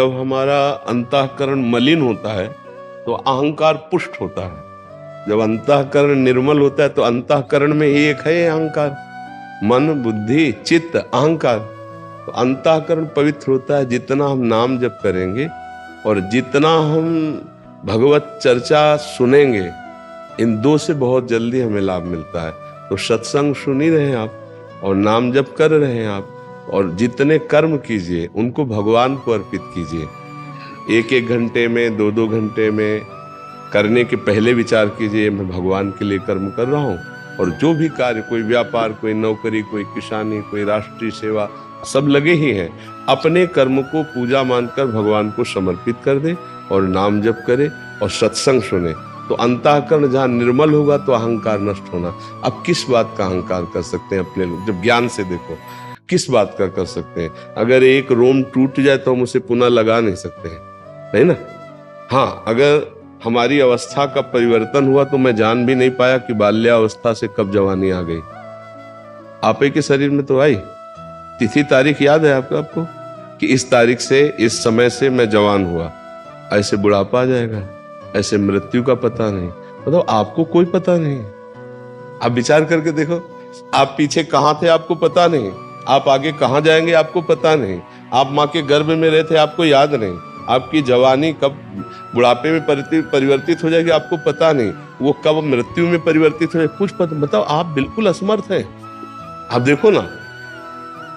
जब हमारा अंतःकरण मलिन होता है तो अहंकार पुष्ट होता है। जब अंतःकरण निर्मल होता है तो अंतःकरण में ही एक है ये अहंकार, मन बुद्धि चित्त अहंकार। तो अंतःकरण पवित्र होता है जितना हम नाम जप करेंगे और जितना हम भगवत चर्चा सुनेंगे, इन दो से बहुत जल्दी हमें लाभ मिलता है। तो सत्संग सुन ही रहे हैं आप और नाम जप कर रहे हैं आप, और जितने कर्म कीजिए उनको भगवान को अर्पित कीजिए। एक एक घंटे में, दो दो घंटे में करने के पहले विचार कीजिए मैं भगवान के लिए कर्म कर रहा हूँ। और जो भी कार्य, कोई व्यापार, कोई नौकरी, कोई किसानी, कोई राष्ट्रीय सेवा, सब लगे ही हैं। अपने कर्म को पूजा मानकर भगवान को समर्पित कर दे और नाम जप करे और सत्संग सुने। तो अंतःकरण जहाँ निर्मल होगा तो अहंकार नष्ट होना। अब किस बात का अहंकार कर सकते हैं अपने लोग? जब ज्ञान से देखो किस बात का कर सकते हैं? अगर एक रोम टूट जाए तो हम उसे पुनः लगा नहीं सकते हैं, नहीं ना? हाँ, अगर हमारी अवस्था का परिवर्तन हुआ तो मैं जान भी नहीं पाया कि बाल्यावस्था से कब जवानी आ गई। आपे के शरीर में तो आई। तिथि तारीख याद है आपको कि इस तारीख से, इस समय से मैं जवान हुआ। ऐसे बुढ़ापा आ जाएगा, ऐसे मृत्यु का पता नहीं। मतलब आपको कोई पता नहीं। आप विचार करके देखो, आप पीछे कहाँ थे आपको पता नहीं, आप आगे कहाँ जाएंगे आपको पता नहीं, आप माँ के गर्भ में रहे थे आपको याद नहीं, आपकी जवानी कब बुढ़ापे में परिवर्तित हो जाएगी आपको पता नहीं, वो कब मृत्यु में परिवर्तित हो जाएगी कुछ पता। मतलब आप बिल्कुल असमर्थ हैं। आप देखो ना,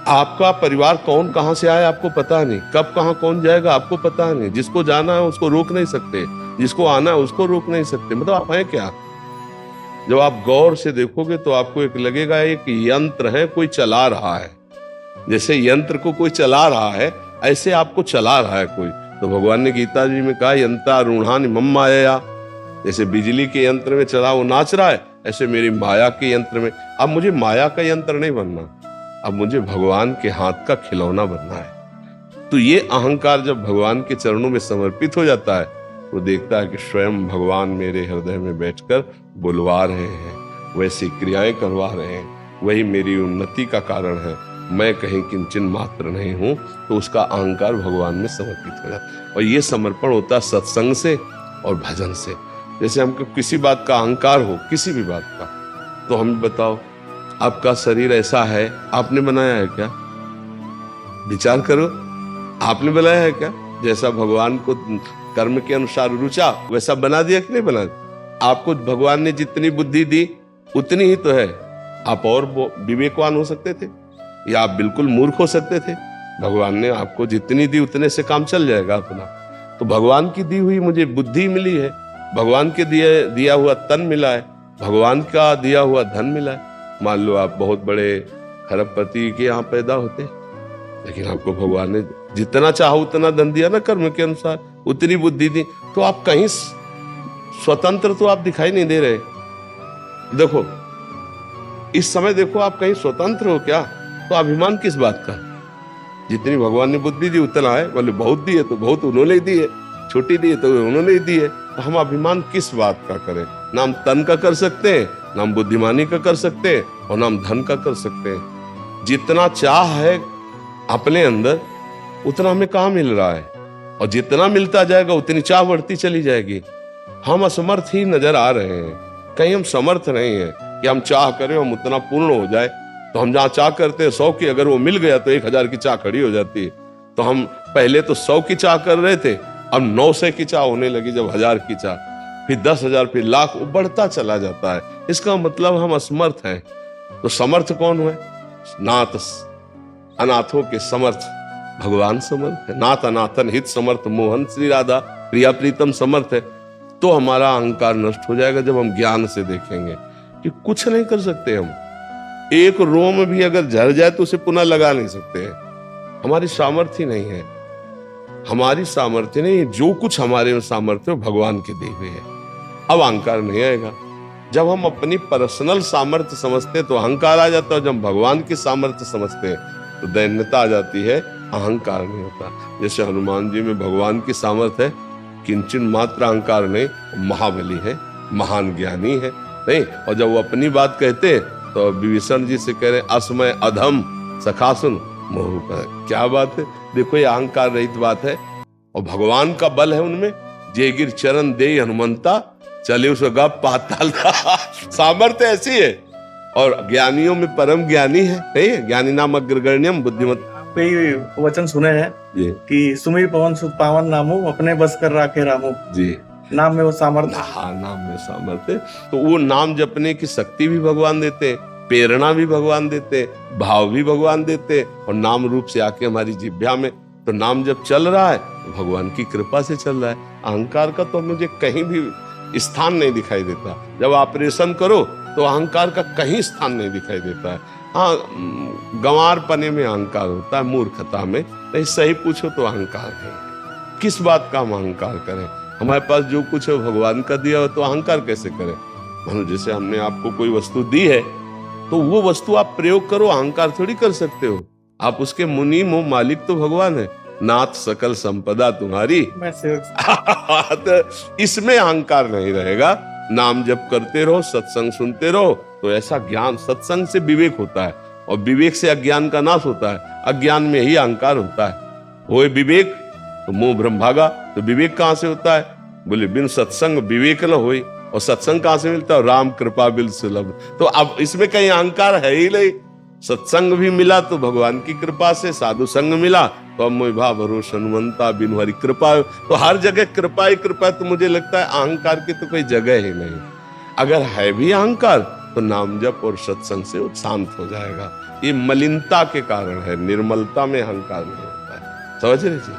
आपका परिवार कौन कहाँ से आया आपको पता नहीं, कब कहाँ कौन जाएगा आपको पता नहीं। जिसको जाना है उसको रोक नहीं सकते, जिसको आना है उसको रोक नहीं सकते। मतलब आप हैं क्या? जब आप गौर से देखोगे तो आपको एक लगेगा एक यंत्र है, कोई चला रहा है। जैसे यंत्र को कोई चला रहा है, ऐसे आपको चला रहा है कोई। तो भगवान ने गीता जी में कहा, यंत्रारूढ़ानि मम माया। जैसे बिजली के यंत्र में चला वो नाच रहा है, ऐसे मेरी माया के यंत्र में। अब मुझे माया का यंत्र नहीं बनना, अब मुझे भगवान के हाथ का खिलौना बनना है। तो ये अहंकार जब भगवान के चरणों में समर्पित हो जाता है, वो देखता है कि स्वयं भगवान मेरे हृदय में बैठकर बुलवा रहे हैं, वैसी क्रियाएं करवा रहे हैं, वही मेरी उन्नति का कारण है, मैं कहीं किंचन मात्र नहीं हूं। तो उसका अहंकार भगवान में समर्पित हो जाता है। और ये समर्पण होता है सत्संग से और भजन से। जैसे हमको किसी बात का अहंकार हो, किसी भी बात का, तो हमें बताओ आपका शरीर ऐसा है, आपने बनाया है क्या? विचार करो, आपने बनाया है क्या? जैसा भगवान को कर्म के अनुसार रुचा वैसा बना दिया कि नहीं बना दिया? आपको भगवान ने जितनी बुद्धि दी उतनी ही तो है। आप और विवेकवान हो सकते थे या आप बिल्कुल मूर्ख हो सकते थे। भगवान ने आपको जितनी दी उतने से काम चल जाएगा अपना। तो भगवान की दी हुई मुझे बुद्धि मिली है, भगवान के दिया हुआ तन मिला है, भगवान का दिया हुआ धन मिला है। मान लो आप बहुत बड़े खरबपति के यहाँ पैदा होते, लेकिन आपको भगवान ने जितना चाहा उतना धन दिया ना, कर्म के अनुसार उतनी बुद्धि दी, तो आप कहीं स्वतंत्र तो आप दिखाई नहीं दे रहे। देखो इस समय देखो आप कहीं स्वतंत्र हो क्या? तो अभिमान किस बात का? जितनी भगवान ने बुद्धि दी उतना है, बोले बहुत दी है तो बहुत उन्होंने दी है, छोटी दी है तो उन्होंने दी है। तो हम अभिमान किस बात का करें? नाम तन का कर सकते हैं, नाम बुद्धिमानी का कर सकते हैं और नाम धन का कर सकते हैं। जितना चाह है अपने अंदर उतना हमें कहाँ मिल रहा है, और जितना मिलता जाएगा उतनी चाह बढ़ती चली जाएगी। हम असमर्थ ही नजर आ रहे हैं, कहीं हम समर्थ नहीं है कि हम चाह करें हम उतना पूर्ण हो जाए। तो हम जहाँ चाह करते हैं 100 की, अगर वो मिल गया तो 1000 की चाह खड़ी हो जाती है। तो हम पहले तो 100 की चाह कर रहे थे, अब 900 की चाह होने लगी, जब 1000 की चाह, फिर 10,000, फिर लाख, वो बढ़ता चला जाता है। इसका मतलब हम असमर्थ हैं। तो समर्थ कौन हुए? नाथ अनाथों के समर्थ भगवान समर्थ है। नाथ अनाथन हित समर्थ मोहन श्री राधा प्रिया प्रीतम समर्थ है। तो हमारा अहंकार नष्ट हो जाएगा जब हम ज्ञान से देखेंगे कि कुछ नहीं कर सकते हम। एक रोम भी अगर झड़ जाए तो उसे पुनः लगा नहीं सकते हैं। हमारी सामर्थ्य नहीं है, हमारी सामर्थ्य नहीं। जो कुछ हमारे में सामर्थ्य है भगवान के दी हुई है। अब अहंकार नहीं आएगा। जब हम अपनी पर्सनल सामर्थ्य समझते हैं तो अहंकार आ जाता है, जब भगवान की सामर्थ्य समझते हैं तो दैन्यता आ जाती है, अहंकार नहीं होता। जैसे हनुमान जी में भगवान की सामर्थ्य है, किंचन मात्र अहंकार नहीं, महाबली है, महान ज्ञानी है, नहीं। और जब वो अपनी बात कहते हैं तो विभीषण जी से कह रहे असमय अधम सखासुन मोह। क्या बात है? देखो ये अहंकार रहित बात है। और भगवान का बल है उनमें। जे गिर चरण दे हनुमंता, चले उस गप पाताल। सामर्थ्य ऐसी है। और ज्ञानियों में परम ज्ञानी है, नहीं है? ज्ञानी नाम अग्रगण्यम बुद्धिमत। कई वचन सुने हैं कि सुमिर पवन सुत पावन नामो, अपने बस कर राखे रामो। जी, नाम में वो सामर्थ्य। हाँ, नाम में सामर्थ्य। तो वो नाम जपने की शक्ति भी भगवान देते हैं, प्रेरणा भी भगवान देते, भाव भी भगवान देते, और नाम रूप से आके हमारी जिह्वा में। तो नाम जब चल रहा है तो भगवान की कृपा से चल रहा है। अहंकार का तो मुझे कहीं भी स्थान नहीं दिखाई देता। जब ऑपरेशन करो तो अहंकार का कहीं स्थान नहीं दिखाई देता है। हाँ, गंवारपने में अहंकार होता है, मूर्खता में। नहीं, सही पूछो तो अहंकार है। किस बात का हम अहंकार करें? हमारे पास जो कुछ है भगवान का दिया हो, तो अहंकार कैसे करें? मानो जैसे हमने आपको कोई वस्तु दी है, तो वो वस्तु आप प्रयोग करो, अहंकार थोड़ी कर सकते हो। आप उसके मुनीम हो, मालिक तो भगवान है। नाथ सकल संपदा तुम्हारी। तो इसमें अहंकार नहीं रहेगा। नाम जप करते रहो, सत्संग सुनते रहो, तो ऐसा ज्ञान, सत्संग से विवेक होता है, और विवेक से अज्ञान का नाश होता है। अज्ञान में ही अहंकार होता है। वो विवेक तो मोह भ्रम भागा। तो विवेक कहां से होता है? बोले बिन सत्संग विवेक न होई। और सत्संग कहां से मिलता है? राम कृपा बिल सुलभ। तो अब इसमें कहीं अहंकार है ही नहीं। सत्संग भी मिला तो भगवान की कृपा से, साधु संग मिला तो मोह भाव भरोस हनुमंता बिन हरि कृपा। तो हर जगह कृपा ही कृपा। तो मुझे लगता है अहंकार की तो कोई जगह ही नहीं। अगर है भी अहंकार तो नाम जप और सत्संग से शांत हो जाएगा। ये मलिनता के कारण है, निर्मलता में अहंकार नहीं होता है। समझ रहे जी?